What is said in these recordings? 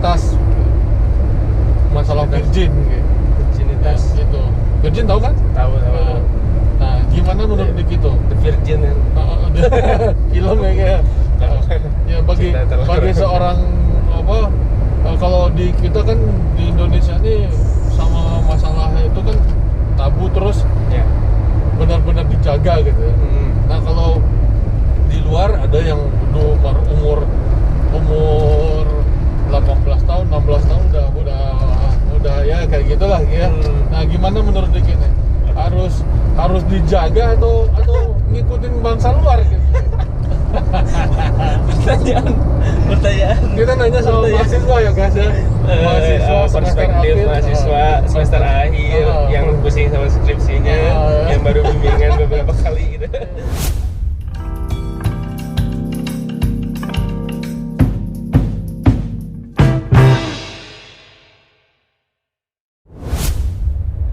virginitas, masalah virgin gitu. Virginitas Gitu. Virgin tahu kan? tahu. Nah, gimana menurut Dik itu? The Virgin kan. Film ya kayak. Ya bagi seorang apa? Kalau di kita kan di Indonesia nih sama masalah itu kan tabu terus Ya. benar-benar dijaga gitu ya. Nah kalau di luar ada yang udah umur 18 tahun, 16 tahun udah ya kayak gitulah ya. Nah gimana menurut Dik ini? Harus dijaga atau ngikutin bangsa luar gitu? Pertanyaan. Kita nanya sama mahasiswa ya guys ya. Mahasiswa perspektif mahasiswa semester akhir yang pusing sama skripsinya, yang baru bimbingan beberapa kali gitu.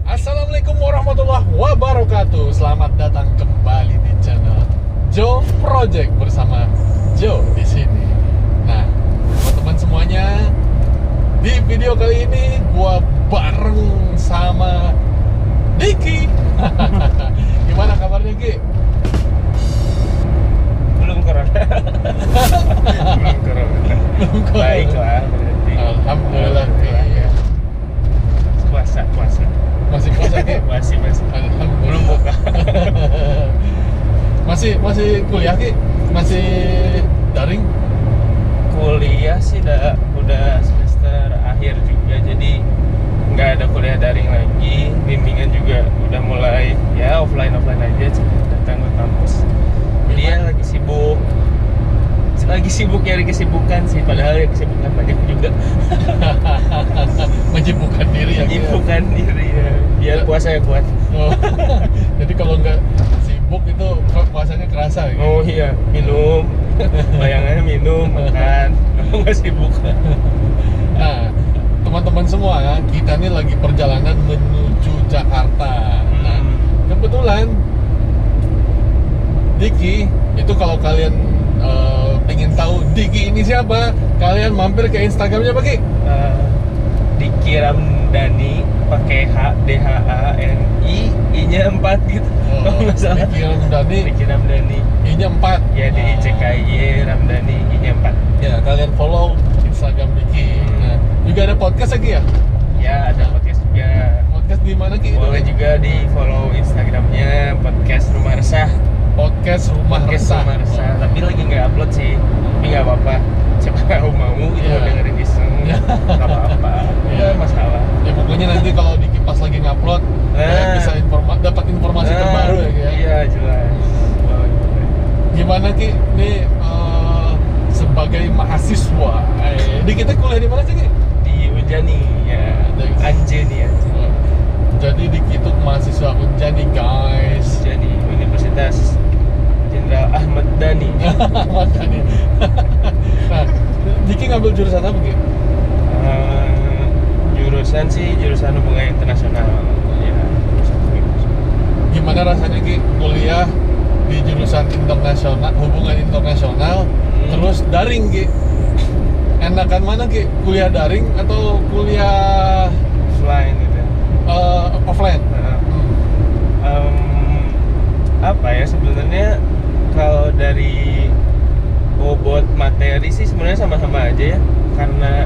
Assalamualaikum warahmatullahi wabarakatuh. Selamat datang kembali di channel Joe Project bersama Joe di sini. Nah, teman-teman semuanya, di video kali ini gua bareng sama Diki. Gimana kabarnya, Ki? Belum corona. Baik lah berarti. Alhamdulillah. Ya. Puasa. Masih puasa, Ki? Masih. Alhamdulillah. Belum buka. Masih kuliah, Ki? Masih daring? Kuliah sih udah semester akhir juga, jadi nggak ada kuliah daring lagi. Bimbingan juga udah mulai ya offline aja, datang ke kampus. Jadi ya lagi sibuk nyari kesibukan sih, padahal ya kesibukan banyak juga. Menyibukkan diri ya, Ki? Menyibukkan diri ya, biar puasa ya kuat. Oh. Jadi kalau nggak sibuk itu puasanya kerasa gitu. Oh iya, minum, bayangannya minum, makan, nggak sibuk. Nah, teman-teman semua ya, kita ini lagi perjalanan menuju Jakarta. Nah, kebetulan Diki itu kalau kalian ingin tahu Diki ini siapa, kalian mampir ke Instagramnya Pak Ki? Diki Ramdhani, pakai HDHANI, I-nya 4 gitu. Kalau nggak salah. Diki Ramdhani, I-nya 4. ya DICKY Ramdhani, I-nya 4. Ya, kalian follow Instagram Diki. Nah, juga ada podcast lagi ya? Ya, ada podcast juga. Podcast di mana Ki? Boleh juga di follow Instagramnya Podcast Rumah Resah. Podcast Rumah Resah. Tapi lagi nggak upload sih, tapi nggak apa-apa. Siapa tahu mau gitu Yeah. dengerin iseng, nggak apa-apa. Yeah. Nggak masalah. Ya pokoknya nanti kalau Diki pas lagi ngupload, kalian bisa dapat informasi terbaru ya Ki ya? Iya jelas. Gimana Ki? Nih sebagai mahasiswa, di kita kuliah di mana sih Ki? Di Unjani ya, Anjani. Jadi Diki itu mahasiswa Unjani guys. Unjani Universitas Jenderal Ahmad Dhani. Ahmad Dhani. Nah, Diki ngambil jurusan apa Ki? Jurusan hubungan internasional. Ya, Gimana rasanya Ki kuliah di jurusan internasional, hubungan internasional, terus daring Ki? Enakan mana Ki? Kuliah daring atau kuliah offline gitu. offline? Apa ya sebenarnya, kalau dari bobot materi sih sebenarnya sama-sama aja ya, karena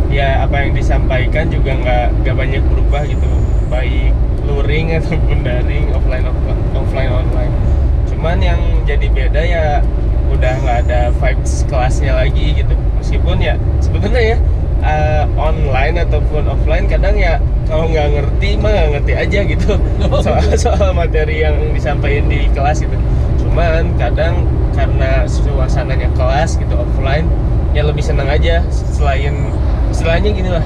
ya apa yang disampaikan juga nggak banyak berubah gitu, baik luring ataupun daring, offline online. Cuman yang jadi beda ya udah nggak ada vibes kelasnya lagi gitu, meskipun ya sebenarnya ya online ataupun offline kadang ya kalau nggak ngerti mah nggak ngerti aja gitu soal materi yang disampaikan di kelas gitu. Cuman kadang karena suasananya kelas gitu offline ya lebih senang aja, istilahnya gini lah,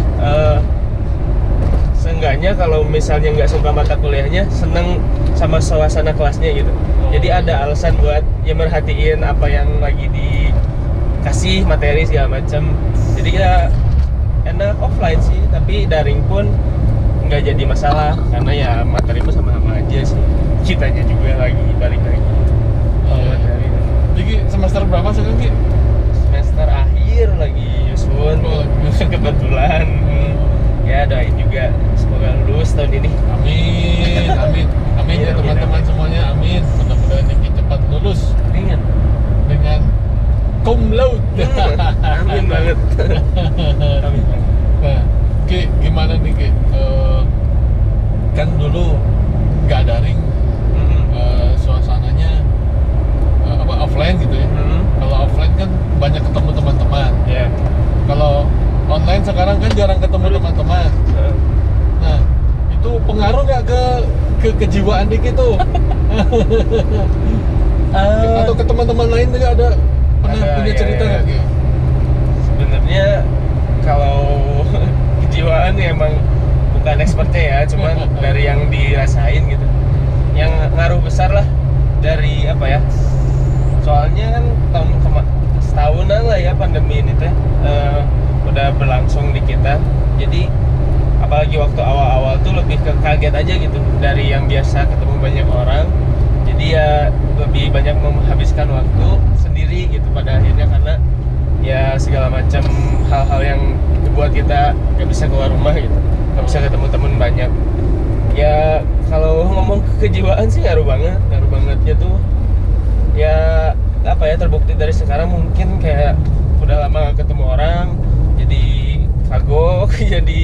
seenggaknya kalau misalnya nggak suka mata kuliahnya, seneng sama suasana kelasnya gitu. Jadi ada alasan buat ya merhatiin apa yang lagi dikasih materi segala macam. Jadi ya enak offline sih, tapi daring pun nggak jadi masalah karena ya materi pun sama-sama aja sih. Kitanya juga balik lagi. Jadi semester berapa sekarang Ki? Semester akhir lagi Yusun. Kebetulan cum laude. Amin banget. Amin banget. Nah, Ki, gimana nih Ki? Kan dulu nggak daring, suasananya offline gitu ya. Kalau offline kan banyak ketemu teman-teman. Ya. Kalau online sekarang kan jarang ketemu teman-teman. Nah, itu pengaruh nggak ke kejiwaan Diki tuh? Atau ke teman-teman lain juga ada pernah punya cerita nggak? Ya. Sebenarnya kalau kejiwaan ya emang bukan expertnya ya, cuman dari yang dirasain gitu, yang ngaruh besar lah dari apa ya? Soalnya kan setahunan lah ya pandemi ini teh udah berlangsung di kita, jadi apalagi waktu awal-awal tuh lebih ke kaget aja gitu, dari yang biasa ketemu banyak orang jadi ya lebih banyak menghabiskan waktu sendiri gitu pada akhirnya, karena ya segala macam hal-hal yang buat kita gak bisa keluar rumah gitu, gak bisa ketemu teman banyak. Ya kalau ngomong kejiwaan sih ngaruh bangetnya tuh ya apa ya, terbukti dari sekarang mungkin kayak udah lama gak ketemu orang jadi kagok jadi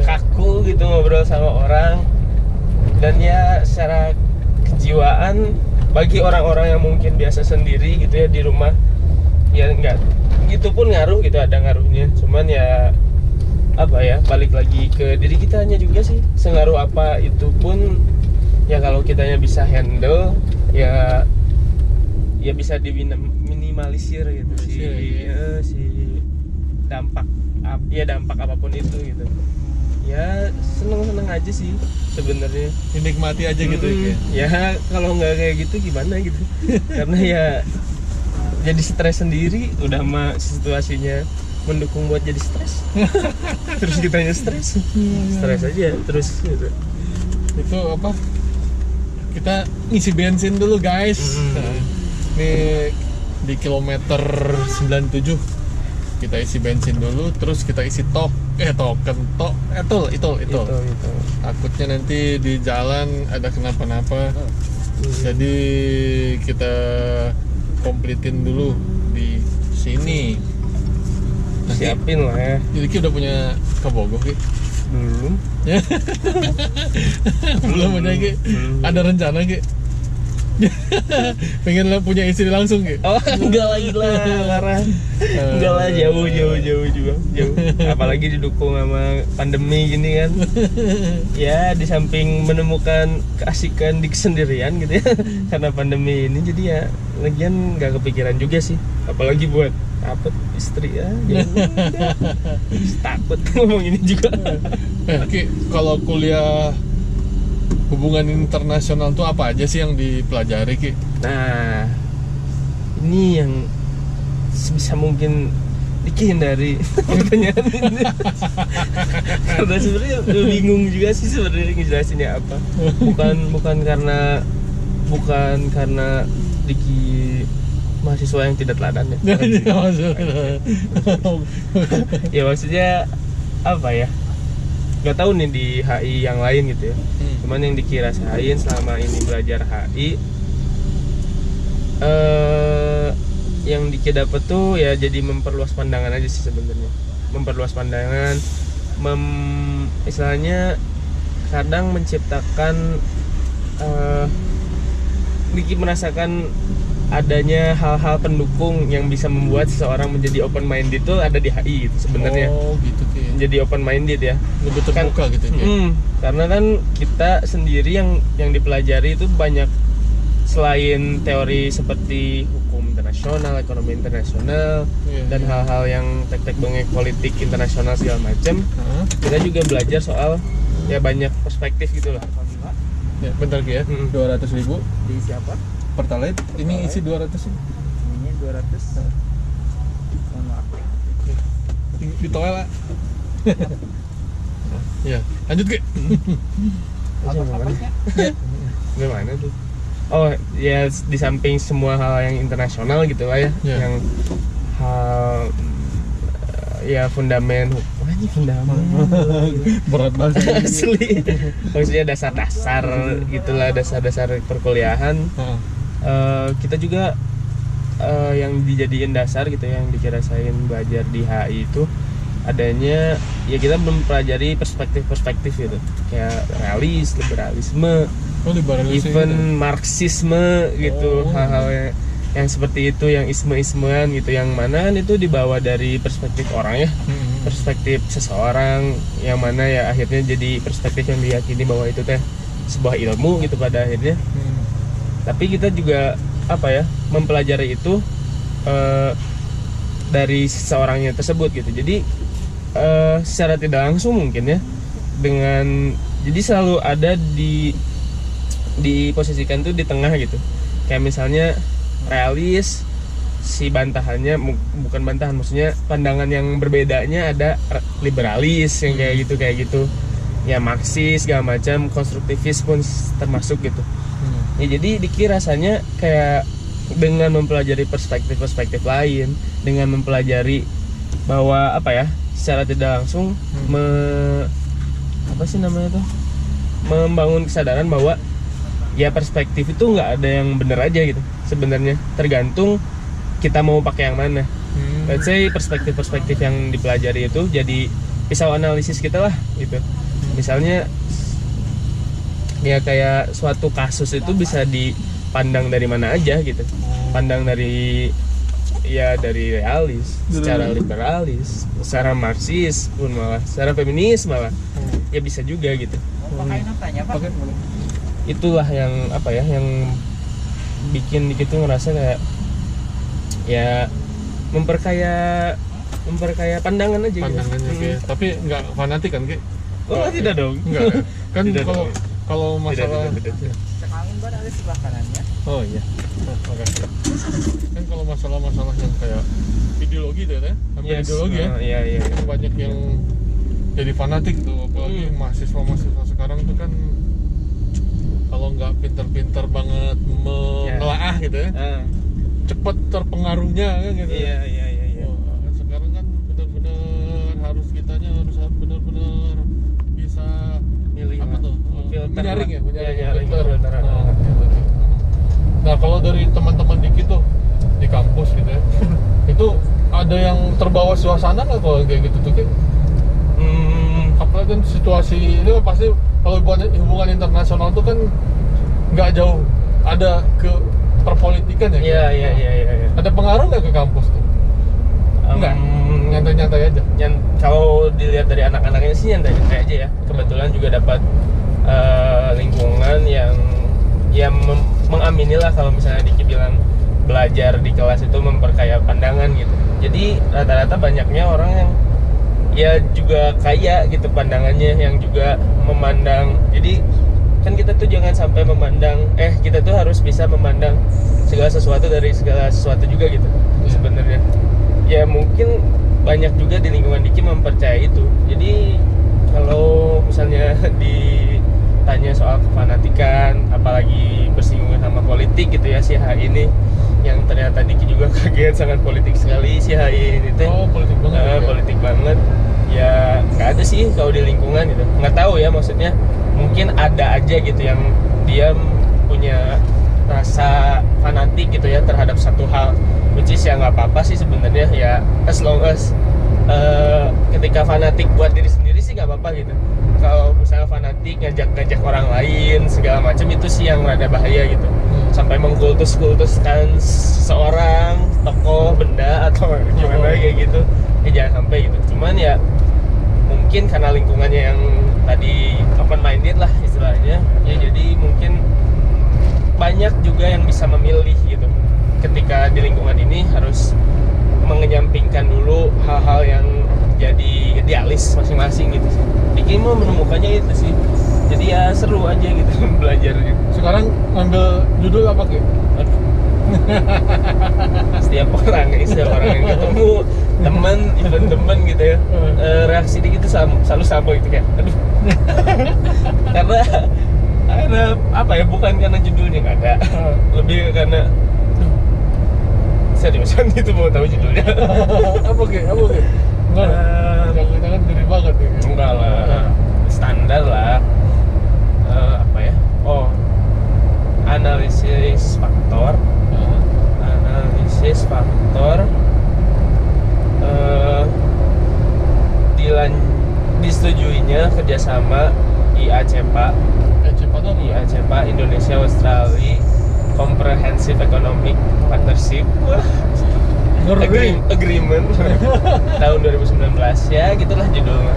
kaku gitu ngobrol sama orang. Dan ya secara kejiwaan bagi orang-orang yang mungkin biasa sendiri gitu ya di rumah, ya enggak itu pun ngaruh gitu, ada ngaruhnya, cuman ya apa ya, balik lagi ke diri kitanya juga sih, sengaruh apa itu pun ya kalau kitanya bisa handle ya bisa diminimalisir gitu si dampak apapun itu gitu. Ya seneng aja sih sebenarnya, Dinikmati aja gitu ya. Ya kalau nggak kayak gitu gimana gitu. Karena ya jadi stres sendiri, udah mah situasinya mendukung buat jadi stres. Terus kitanya stres aja terus gitu. Itu apa, kita ngisi bensin dulu guys. Nih di kilometer 97 kita isi bensin dulu, terus kita isi etol. Takutnya nanti di jalan ada kenapa-napa. Jadi kita komplitin dulu di sini. Nanti, siapin lah ya. jadi kita udah punya Kabogoh Ki? Belum. Belum punya Ki? Ada rencana Ki? Pengen lah punya istri langsung Ki? Oh enggak lagi lah, parah. Enggak lah, jauh juga, jauh. Apalagi didukung sama pandemi gini kan. Ya di samping menemukan keasikan di kesendirian gitu ya, karena pandemi ini, jadi ya lagian nggak kepikiran juga sih, apalagi buat dapet istri ya. Takut ngomong ini juga. Ki, kalau kuliah hubungan internasional tuh apa aja sih yang dipelajari Ki? Nah, ini yang sebisa mungkin dihindari pertanyaan ini. Karena sebenarnya bingung juga sih sebenarnya ngejelasinnya apa. Bukan karena Diki mahasiswa yang tidak teladan ya. Ya maksudnya apa ya? Gak tahu nih di HI yang lain gitu ya. Cuman yang Diki rasain selama ini belajar HI, yang Diki dapet tuh ya jadi memperluas pandangan aja sih sebenarnya. Memperluas pandangan, istilahnya kadang menciptakan Diki merasakan adanya hal-hal pendukung yang bisa membuat seseorang menjadi open minded itu ada di HI itu sebenarnya. Oh gitu Ki. Jadi open minded ya. Lebih terbuka kan, gitu Ki. Karena kan kita sendiri yang dipelajari itu banyak, selain teori seperti hukum internasional, ekonomi internasional, dan hal-hal yang tek-tek bengek politik internasional segala macam. Kita juga belajar soal ya banyak perspektif gitu lah. Ya, bentar Ki ya. 200.000 Diisi apa? Pertalite. Ini isi 200 sih. Ini 200. Mohon maaf. Di toel lah. Ya, lanjut Ki. Gimana tuh? Oh ya, di samping semua hal yang internasional gitu lah ya, yang hal ya fundamental berat banget asli. Maksudnya dasar-dasar gitulah, dasar-dasar perkuliahan. Kita juga yang dijadiin dasar gitu, yang dirasain belajar di HI itu adanya ya kita mempelajari perspektif-perspektif gitu, kayak realis, liberalisme, liberalisme even gitu. marxisme gitu, hal-hal yang seperti itu, yang isme-ismean gitu, yang mana kan itu dibawa dari perspektif orang ya, perspektif seseorang, yang mana ya akhirnya jadi perspektif yang diyakini bahwa itu teh sebuah ilmu gitu pada akhirnya. Tapi kita juga apa ya, mempelajari itu dari seseorangnya tersebut gitu. Jadi secara tidak langsung mungkin ya, dengan jadi selalu ada diposisikan tuh di tengah gitu. Kayak misalnya realis, si bantahannya bukan bantahan, maksudnya pandangan yang berbedanya ada liberalis yang kayak gitu ya, marxis segala macam, konstruktivis pun termasuk gitu. Ya jadi Diki rasanya kayak dengan mempelajari perspektif lain, dengan mempelajari bahwa apa ya, secara tidak langsung apa sih namanya tuh, membangun kesadaran bahwa ya perspektif itu nggak ada yang benar aja gitu sebenarnya, tergantung kita mau pakai yang mana. Let's say perspektif yang dipelajari itu jadi pisau analisis kita lah gitu. Misalnya ya kayak suatu kasus itu bisa dipandang dari mana aja gitu, pandang dari realis, secara liberalis, secara marxis pun malah, secara feminis malah ya bisa juga gitu. Itulah yang apa ya, yang bikin Diki tuh ngerasa kayak ya memperkaya pandangan aja gitu. Tapi nggak fanatik kan Ki? Oh tidak dong. Enggak kan. Tidak kalau masalah tidak. Ada sebelah kanannya. Oh iya. Makasih. Kan kalau masalah yang kayak ideologi tuh ya, ideologi ya. Iya. Banyak yang jadi fanatik tuh, apalagi mahasiswa sekarang tuh kan kalau nggak pinter-pinter banget menelaah gitu ya, cepet terpengaruhnya kan gitu. Iya. Sekarang kan benar-benar harus benar-benar bisa Milih apa tuh? Menyaring filter. Nah kalau dari teman-teman Diki tuh di kampus gitu ya, itu ada yang terbawa suasana nggak kalau kayak gitu tuh Ki? Apalagi kan situasi ini pasti kalau hubungan internasional tuh kan nggak jauh ada ke perpolitikan ya. Iya. Ada pengaruh nggak ke kampus tuh? Enggak, nyantai-nyantai aja. Kalau dilihat dari anak-anaknya sih nyantai-nyantai aja ya. Kebetulan juga dapat lingkungan yang mengamini lah kalau misalnya Diki bilang belajar di kelas itu memperkaya pandangan gitu. Jadi rata-rata banyaknya orang yang ya juga kaya gitu pandangannya, yang juga memandang. Jadi kan kita tuh jangan sampai kita tuh harus bisa memandang segala sesuatu dari segala sesuatu juga gitu sebenarnya. Ya mungkin banyak juga di lingkungan Diki mempercayai itu. Jadi kalau misalnya ditanya soal kefanatikan, apalagi bersinggungan sama politik gitu ya, si HI ini yang ternyata Diki juga kaget, sangat politik sekali si HI ini teh. Politik banget. Politik banget. Ya nggak ada sih kalau di lingkungan gitu. Nggak tahu ya, maksudnya mungkin ada aja gitu yang dia punya rasa fanatik gitu ya terhadap satu hal, which is ya nggak apa-apa sih sebenarnya ya, as long as ketika fanatik buat diri sendiri sih nggak apa-apa gitu. Kalau misalnya fanatik ngajak orang lain segala macam, itu sih yang rada bahaya gitu, sampai mengkultuskan seorang tokoh, benda atau gimana kayak gitu ya, jangan sampai gitu. Cuman ya mungkin karena lingkungannya yang tadi open minded lah istilahnya ya, jadi mungkin banyak juga yang bisa memilih gitu ketika di lingkungan ini harus mengenyampingkan dulu hal-hal yang jadi idealis masing-masing gitu sih. Diki mau menemukannya itu sih, jadi ya seru aja gitu belajar gitu. Sekarang ngambil judul apa Ki? Setiap orang yang ketemu teman gitu ya, reaksi Diki itu selalu sama gitu kayak aduh. karena apa ya, bukan karena judulnya nggak ada, lebih karena seriusan gitu mau tahu judulnya. Apa Ki? Enggak, jangan diri banget ya. Enggak lah, standar lah. Apa ya? Analisis faktor, analisis risk factor disetujuinya kerjasama IACPA Indonesia Australia Comprehensive Economic Partnership Agreement tahun 2019 ya gitulah judulnya.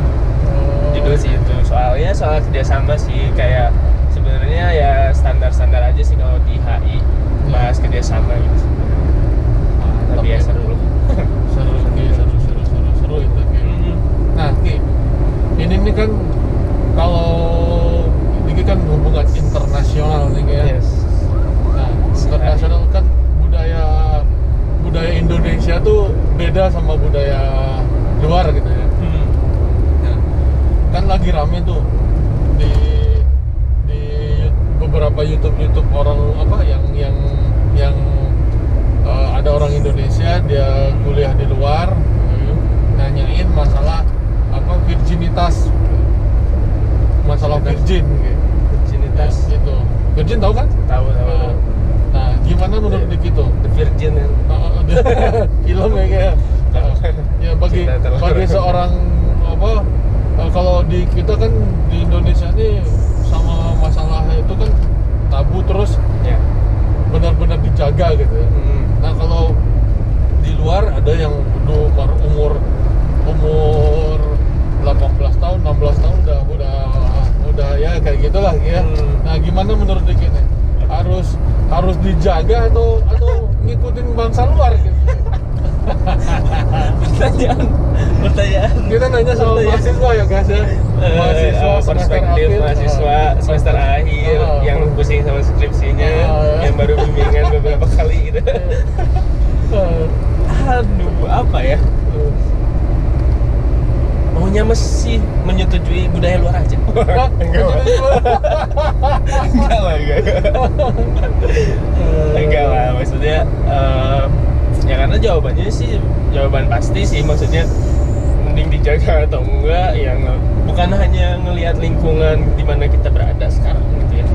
Judul sih itu soal kerjasama sih, kayak sebenarnya ya standar aja sih kalau di HI bahas kerjasama gitu. Tapi ya seru itu Ki. Nah Ki, ini kan kalau ini kan hubungan internasional nih Ki ya. Yes. Nah internasional kan budaya Indonesia tuh beda sama budaya luar gitu ya. Nah, kan lagi rame tuh di beberapa YouTube orang apa yang ada orang Indonesia dia kuliah di luar nanyain masalah apa virginitas, masalah virgin gitu. Virginitas Gitu. Virgin tahu kan? tahu. Nah, gimana menurut Dik itu? The Virgin ya. Film ya kayak. Ya bagi seorang apa kalau di kita kan di Indonesia ini sama masalah itu kan tabu terus Ya. benar-benar dijaga gitu ya. Nah, kalau di luar ada yang umur 18 tahun, 16 tahun udah ya kayak gitulah ya. Nah, gimana menurut Dik ini? Harus dijaga atau ngikutin bangsa luar gitu? Pertanyaan Kita nanya sama mahasiswa ya guys ya. Mahasiswa semester perspektif akhir. mahasiswa semester akhir yang pusing sama skripsinya, yang baru bimbingan beberapa kali gitu. Aduh, apa ya? Maunya mesti menyetujui budaya luar aja. Enggak lah, maksudnya ya karena jawaban pasti sih, maksudnya mending dijaga atau enggak ya, bukan hanya ngelihat lingkungan di mana kita berada sekarang gitu ya.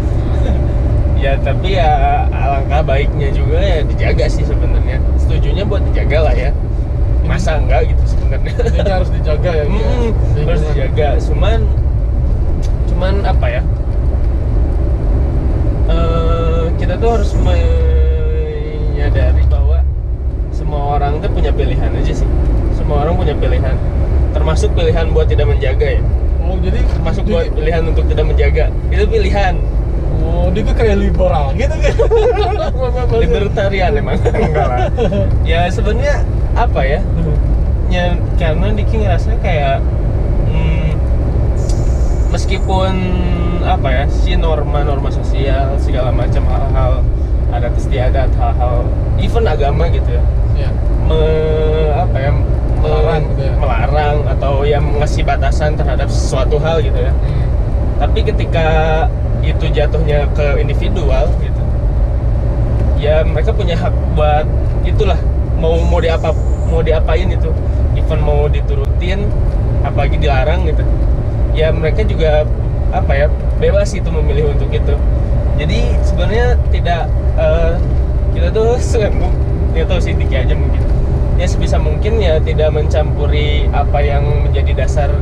Ya tapi ya alangkah baiknya juga ya dijaga sih sebenarnya. Setujunya buat dijaga lah ya. Masa enggak gitu sebenarnya. Ini harus dijaga ya. Harus dijaga. Cuman apa ya? Kita tuh harus menyadari bahwa semua orang tuh punya pilihan aja sih. Semua orang punya pilihan. Termasuk pilihan buat tidak menjaga ya. Oh, jadi Termasuk buat pilihan untuk tidak menjaga. Itu pilihan. Oh, dia tuh kayak liberal gitu kan. Libertarian emang. Enggak lah. Ya sebenarnya apa ya? Ya karena Diki ngerasa kayak meskipun apa ya, si norma sosial segala macam hal-hal adat istiadat, hal-hal even agama gitu ya. Iya. Melarang atau yang ngasih batasan terhadap sesuatu hal gitu ya. Tapi ketika itu jatuhnya ke individual gitu, ya mereka punya hak buat itulah, mau diapain itu, even mau diturutin apalagi dilarang gitu, ya mereka juga apa ya, bebas itu memilih untuk itu. Jadi sebenarnya tidak kita tuh nggak tahu sih, Diki aja mungkin ya sebisa mungkin ya tidak mencampuri apa yang menjadi dasar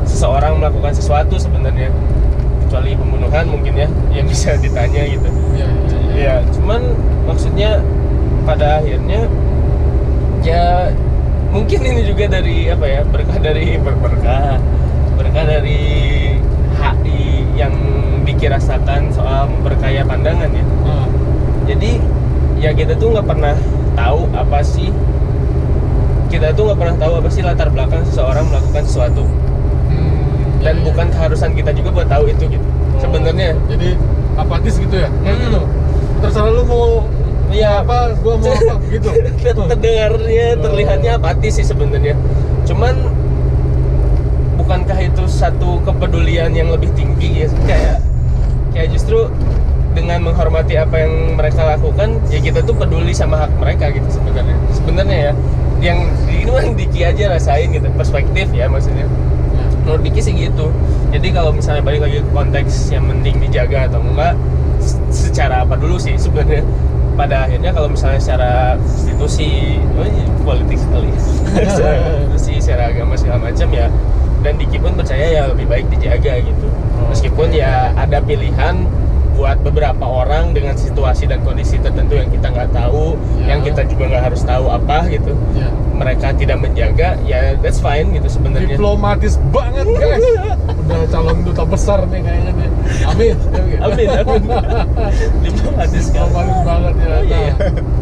seseorang melakukan sesuatu sebenarnya, kecuali pembunuhan mungkin ya yang bisa ditanya gitu. Ya cuman maksudnya pada akhirnya ya mungkin ini juga dari apa ya, berkah dari HI yang Diki rasakan soal memperkaya pandangan ya. Jadi ya kita tuh nggak pernah tahu apa sih latar belakang seseorang melakukan sesuatu. Dan bukan keharusan kita juga buat tahu itu gitu. Sebenarnya. Jadi apatis gitu ya? Gitu. Terserah lu mau ya apa, gua mau apa gitu. Terdengarnya, terlihatnya apatis sih sebenarnya. Cuman bukankah itu satu kepedulian yang lebih tinggi ya? Kayak justru dengan menghormati apa yang mereka lakukan, ya kita tuh peduli sama hak mereka gitu sebenarnya. Sebenarnya ya, yang ini mah Diki aja rasain gitu, perspektif ya maksudnya. Menurut Diki sih gitu. Jadi kalau misalnya balik lagi ke konteks yang mending dijaga atau enggak, secara apa dulu sih sebenarnya? pada akhirnya kalau misalnya secara institusi, politik sekali, secara institusi, secara agama segala macam ya, dan Diki pun percaya ya lebih baik dijaga gitu. Meskipun ya ada pilihan buat beberapa orang dengan situasi dan kondisi tertentu yang kita nggak tahu, yang kita juga nggak harus tahu apa gitu. Mereka tidak menjaga, ya that's fine gitu sebenarnya. Diplomatis banget guys. Udah calon duta besar nih kayaknya nih. Amin. Amin. Diplomatis banget ya. Nah,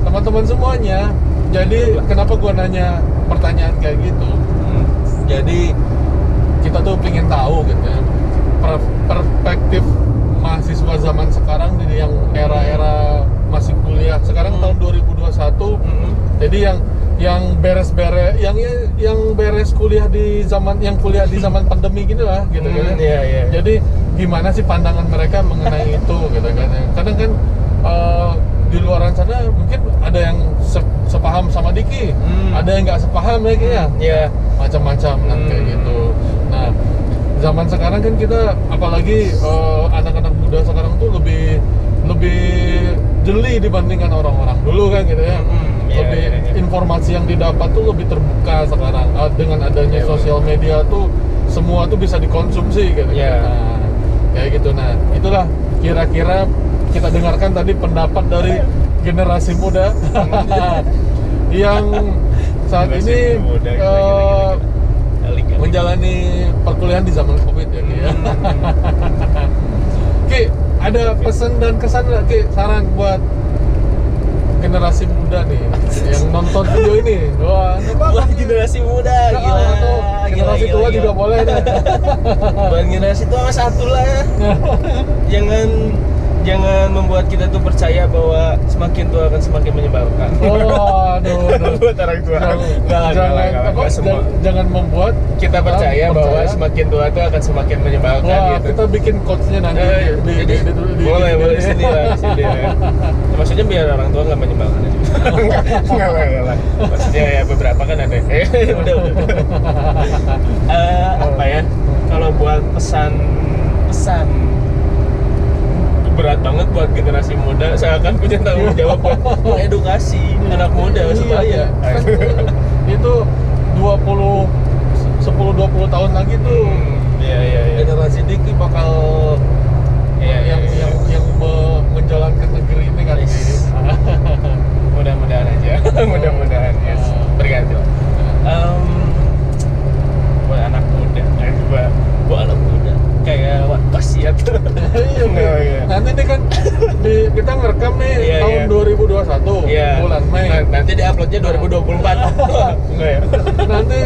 teman-teman semuanya, jadi kenapa gua nanya pertanyaan kayak gitu? Jadi kita tuh pengen tahu gitu ya, perspektif mahasiswa zaman sekarang nih, yang era-era masih kuliah sekarang tahun 2021. Jadi yang beres-beres yang beres kuliah di zaman zaman pandemi gini lah gitu kan. Jadi gimana sih pandangan mereka mengenai itu gitu kan. Kadang kan di luaran sana mungkin ada yang sepaham sama Diki, ada yang nggak sepaham ya macam-macam kayak gitu. Nah, zaman sekarang kan kita, apalagi anak-anak muda sekarang tuh lebih jeli dibandingkan orang-orang dulu kan gitu ya. Informasi yang didapat tuh lebih terbuka sekarang. Dengan adanya sosial media tuh semua tuh bisa dikonsumsi gitu. Nah, kayak gitu. Nah, itulah kira-kira kita dengarkan tadi pendapat dari generasi muda yang saat ini menjalani perkuliahan di zaman Covid ya. Ki, ada pesan dan kesan nggak, Ki? Saran buat generasi muda nih yang nonton video ini. Buat generasi muda, generasi tua juga boleh deh. Buat generasi tua mah satu lah. Jangan membuat kita tuh percaya bahwa semakin tua akan semakin menyebalkan. Buat orang tua. Jangan membuat kita percaya bahwa semakin tua itu akan semakin menyebalkan gitu. Kita bikin quotes-nya nanti. Boleh di sini lah. Maksudnya biar orang tua nggak menyebalkan aja. Enggak. Maksudnya ya beberapa kan ada. Udah. Apa ya? Kalau buat pesan berat banget buat generasi muda, saya akan punya tanggung jawab buat mengedukasi anak muda supaya itu 10-20 tahun lagi tuh generasi Diki bakal yang menjalankan negeri ini kan. Mudah-mudahan aja. Mudah-mudahan berganti lah. Buat anak muda buat anak muda kayak wasiat. Nanti nih kan kita ngerekam nih tahun 2021 bulan Mei. Nanti diuploadnya 2024. Enggak ya? Nanti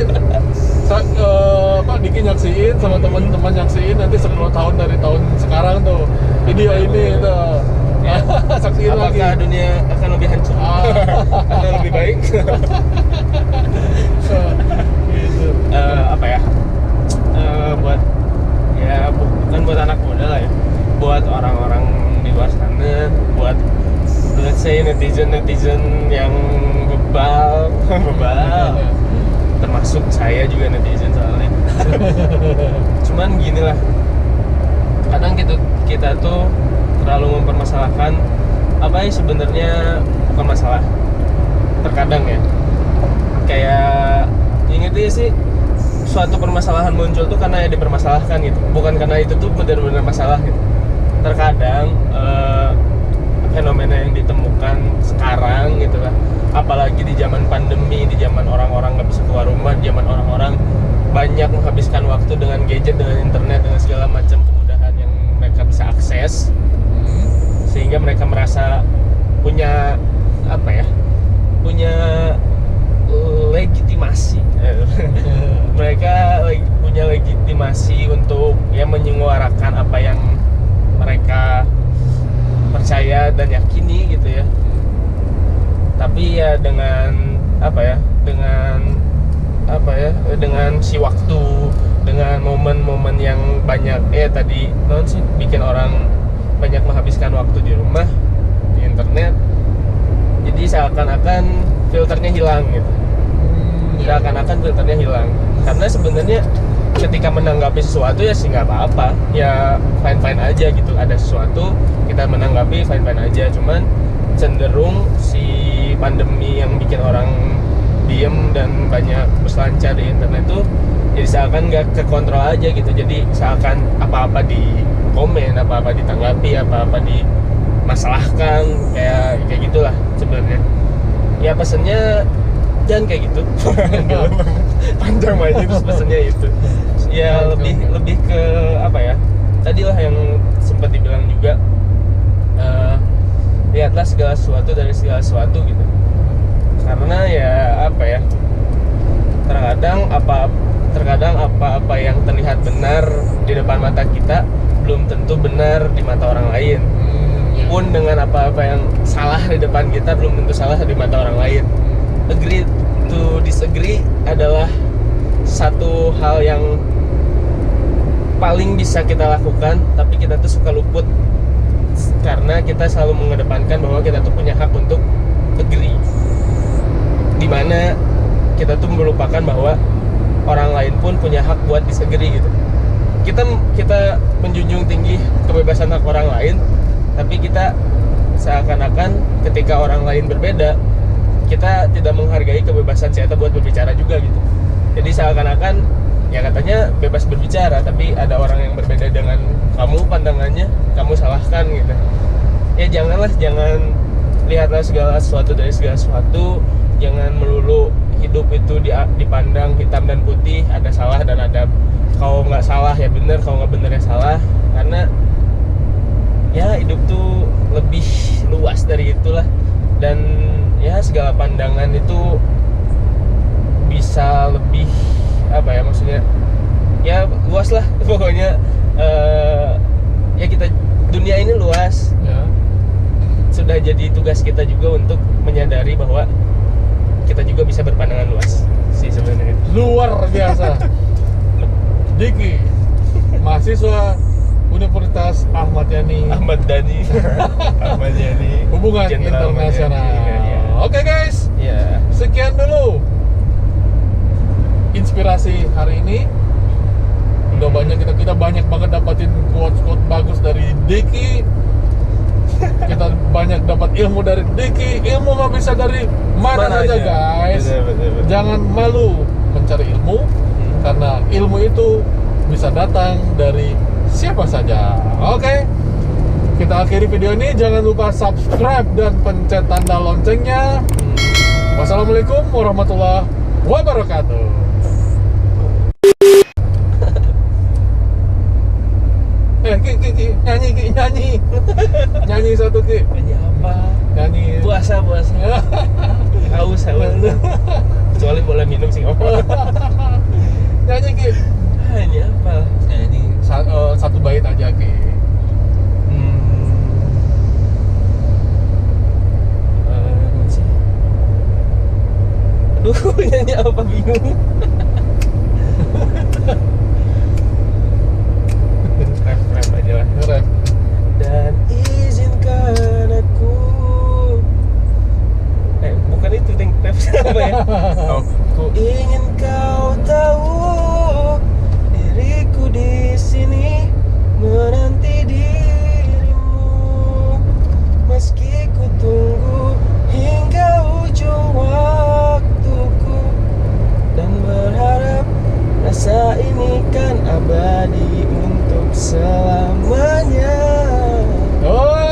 Pak Diki nyaksiin sama teman-teman nyaksiin nanti 10 tahun dari tahun sekarang tuh video ini tuh. Saksiin lagi. Apakah dunia akan lebih hancur? Atau lebih baik? Gitu. Apa ya? Bukan buat anak muda lah ya, buat orang-orang di luar sana, buat let's say netizen yang bebal, termasuk saya juga netizen soalnya. Cuman gini lah, kadang kita tuh terlalu mempermasalahkan apa yang sebenarnya bukan masalah. Terkadang ya, kayak inget ya sih, suatu permasalahan muncul tuh karena ya dipermasalahkan gitu, bukan karena itu tuh benar-benar masalah gitu. Terkadang fenomena yang ditemukan sekarang gitu lah, apalagi di zaman pandemi, di zaman orang-orang nggak bisa keluar rumah, di zaman orang-orang banyak menghabiskan waktu dengan gadget, dengan internet, dengan segala macam kemudahan yang mereka bisa akses, sehingga mereka merasa punya legitimasi. Mereka punya legitimasi untuk menyuarakan apa yang mereka percaya dan yakini gitu ya. Tapi ya dengan si waktu, dengan momen-momen yang banyak bikin orang banyak menghabiskan waktu di rumah, di internet. Jadi seakan-akan filternya hilang gitu. Seakan-akan filternya hilang. Karena sebenarnya ketika menanggapi sesuatu ya sih nggak apa-apa, ya fine-fine aja gitu. Ada sesuatu kita menanggapi fine-fine aja. Cuman cenderung si pandemi yang bikin orang diem dan banyak berselancar di internet tuh jadi seakan nggak kekontrol aja gitu. Jadi seakan apa-apa di komen, apa-apa ditanggapi, apa-apa dimasalahkan, kayak gitulah sebenarnya. Ya pesennya jangan kayak gitu. Panjang banget terus pesennya itu. Ya lebih ke apa ya? Tadilah yang sempat dibilang juga, lihatlah segala sesuatu dari segala sesuatu gitu. Karena ya apa ya? Terkadang apa-apa yang terlihat benar di depan mata kita belum tentu benar di mata orang lain. Pun dengan apa-apa yang salah di depan kita belum tentu salah di mata orang lain. Agree to disagree adalah satu hal yang paling bisa kita lakukan, tapi kita tuh suka luput karena kita selalu mengedepankan bahwa kita tuh punya hak untuk agree, dimana kita tuh melupakan bahwa orang lain pun punya hak buat disagree gitu. Kita menjunjung tinggi kebebasan hak orang lain, tapi kita seakan-akan ketika orang lain berbeda, kita tidak menghargai kebebasan kita buat berbicara juga gitu. Jadi seakan-akan ya katanya bebas berbicara, tapi ada orang yang berbeda dengan kamu pandangannya, kamu salahkan gitu. Ya jangan lihatlah segala sesuatu dari segala sesuatu. Jangan melulu hidup itu dipandang hitam dan putih, ada salah dan ada, kalau nggak salah ya bener, kalau nggak bener ya salah. Karena ya hidup tuh lebih luas dari itulah, dan ya segala pandangan itu bisa lebih apa ya, maksudnya ya luas lah pokoknya. Ya kita, dunia ini luas ya. Sudah jadi tugas kita juga untuk menyadari bahwa kita juga bisa berpandangan luas sih sebenarnya. Luar biasa. Diki, mahasiswa Universitas Ahmad Dhani Hubungan Jenderal Internasional. Ya. Oke guys, ya. Sekian dulu inspirasi hari ini. Udah banyak kita banyak banget dapatin quote bagus dari Diki. Kita banyak dapat ilmu dari Diki. Ilmu mah bisa dari mana aja guys. Betul. Jangan malu mencari ilmu, karena ilmu itu bisa datang dari siapa saja. Oke, kita akhiri video ini. Jangan lupa subscribe dan pencet tanda loncengnya. Wassalamualaikum warahmatullahi wabarakatuh. Ki, nyanyi satu Ki. Nyanyi apa? Nyanyi Puasa. Haus. Kecuali boleh minum sih nggak apa. nyanyi Ki. Nyanyi apa? Nyanyi satu bait aja Ki. Nyanyi apa, bingung. Rap aja lah. Rap. Dan izinkan aku. Bukan itu rap apa ya? Ku ingin kau tahu, diriku di sini menanti dirimu, meski ku tunggu hingga ujung waktuku, dan berharap rasa ini kan abadi untuk selamanya. Haus.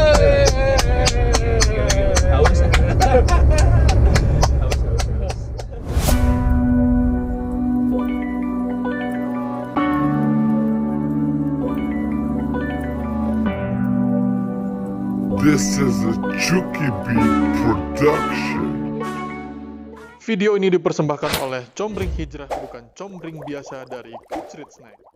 This is a Chucky Beat production. Video ini dipersembahkan oleh Combring Hijrah, bukan combring biasa dari Coach Rich Snack.